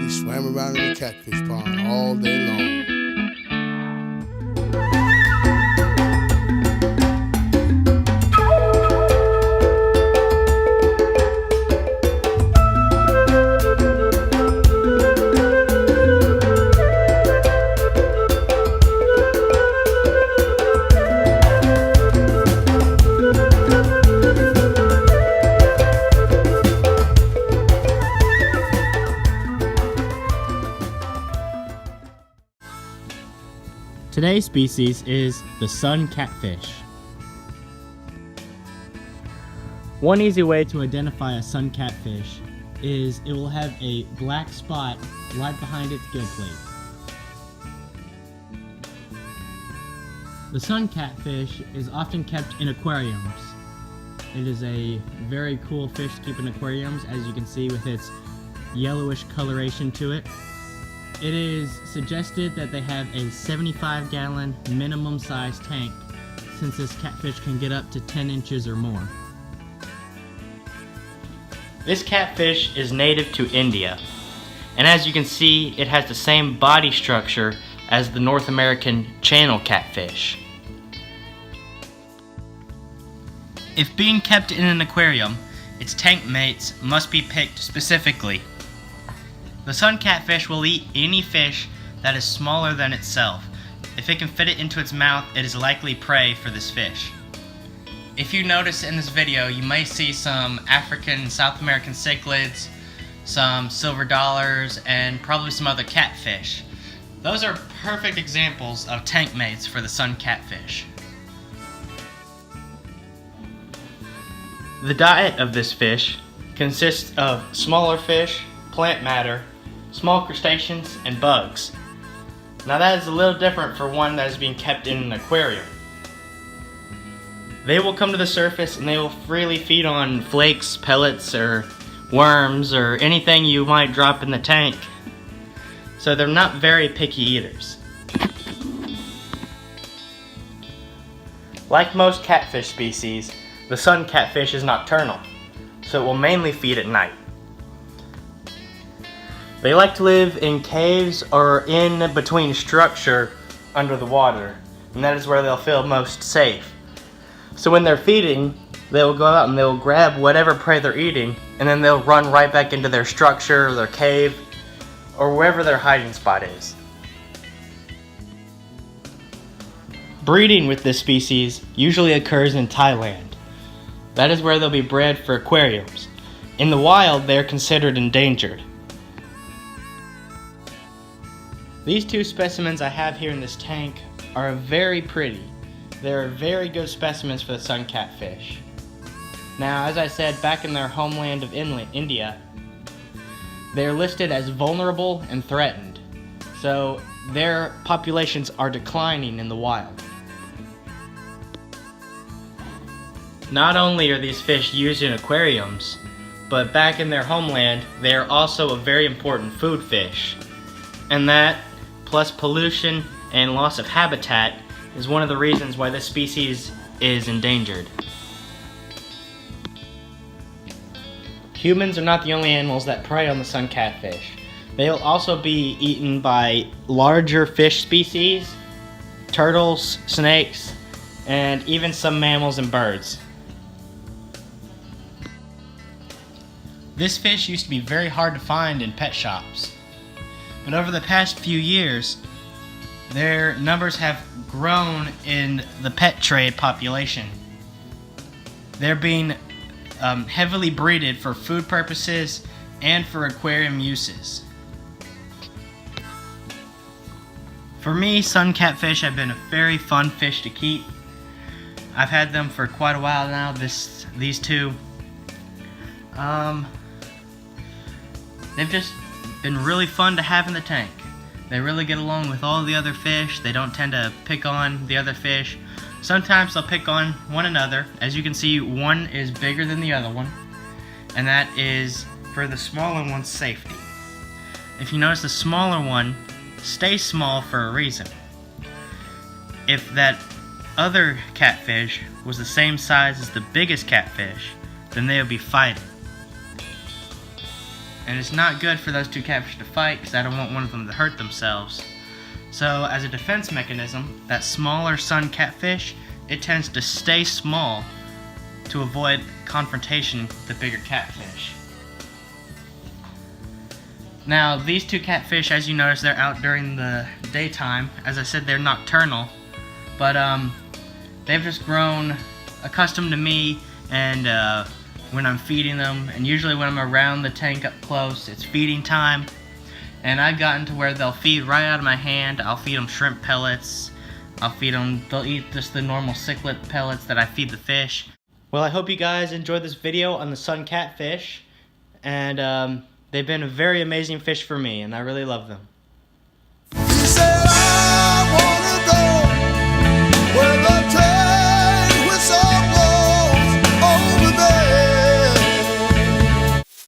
We swam around in the catfish pond all day long. Today's species is the sun catfish. One easy way to identify a sun catfish is it will have a black spot right behind its gill plate. The sun catfish is often kept in aquariums. It is a very cool fish to keep in aquariums, as you can see with its yellowish coloration to it. It is suggested that they have a 75-gallon minimum size tank, since this catfish can get up to 10 inches or more. This catfish is native to India, and as you can see, it has the same body structure as the North American channel catfish. If being kept in an aquarium, its tank mates must be picked specifically. The sun catfish will eat any fish that is smaller than itself. If it can fit it into its mouth, it is likely prey for this fish. If you notice in this video, you may see some African and South American cichlids, some silver dollars, and probably some other catfish. Those are perfect examples of tank mates for the sun catfish. The diet of this fish consists of smaller fish, plant matter, small crustaceans, and bugs. Now that is a little different for one that is being kept in an aquarium. They will come to the surface and they will freely feed on flakes, pellets, or worms, or anything you might drop in the tank. So they're not very picky eaters. Like most catfish species, the sun catfish is nocturnal, so it will mainly feed at night. They like to live in caves or in between structure under the water, and that is where they'll feel most safe. So when they're feeding, they'll go out and they'll grab whatever prey they're eating, and then they'll run right back into their structure, or their cave, or wherever their hiding spot is. Breeding with this species usually occurs in Thailand. That is where they'll be bred for aquariums. In the wild, they are considered endangered. These two specimens I have here in this tank are very pretty. They're very good specimens for the sun catfish. Now, as I said, back in their homeland of India, they're listed as vulnerable and threatened. So their populations are declining in the wild. Not only are these fish used in aquariums, but back in their homeland, they are also a very important food fish. And that, plus pollution and loss of habitat, is one of the reasons why this species is endangered. Humans are not the only animals that prey on the sun catfish. They will also be eaten by larger fish species, turtles, snakes, and even some mammals and birds. This fish used to be very hard to find in pet shops, but over the past few years, their numbers have grown in the pet trade population. They're being heavily breeded for food purposes and for aquarium uses. For me, sun catfish have been a very fun fish to keep. I've had them for quite a while now, these two. They've just been really fun to have in the tank. They really get along with all the other fish. They don't tend to pick on the other fish. Sometimes they'll pick on one another. As you can see, one is bigger than the other one, and that is for the smaller one's safety. If you notice, the smaller one stays small for a reason. If that other catfish was the same size as the biggest catfish, then they would be fighting. and it's not good for those two catfish to fight because I don't want one of them to hurt themselves. So as a defense mechanism, that smaller sun catfish, it tends to stay small to avoid confrontation with the bigger catfish. Now these two catfish, as you notice, they're out during the daytime. As I said, they're nocturnal, but they've just grown accustomed to me and when I'm feeding them, and usually when I'm around the tank up close, it's feeding time, and I've gotten to where they'll feed right out of my hand. I'll feed them shrimp pellets, they'll eat just the normal cichlid pellets that I feed the fish. Well, I hope you guys enjoyed this video on the sun catfish, and they've been a very amazing fish for me, and I really love them.